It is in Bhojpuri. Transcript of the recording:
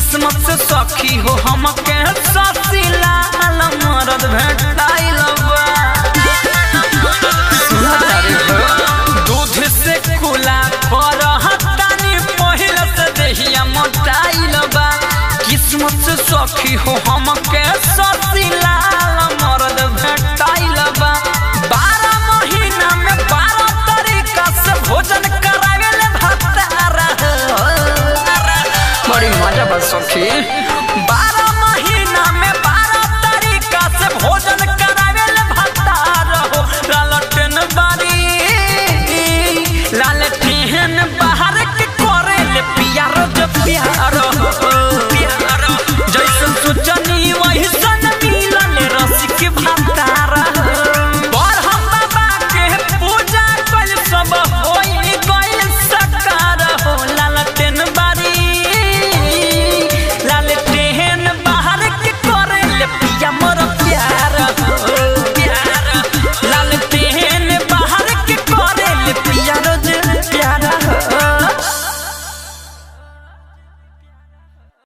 किस्मत से सखी हो हमके ससीला मरद भेटाइल बा। दूध से खुला करहतानी पहले से देहिया मोटाइल बा। किस्मत से सखी हो हमके ससीला मरद भेटाइल बा। 12 महीना में 12 तरीका से भोजन करावेले भतारा। बड़ी मजा बा सखी।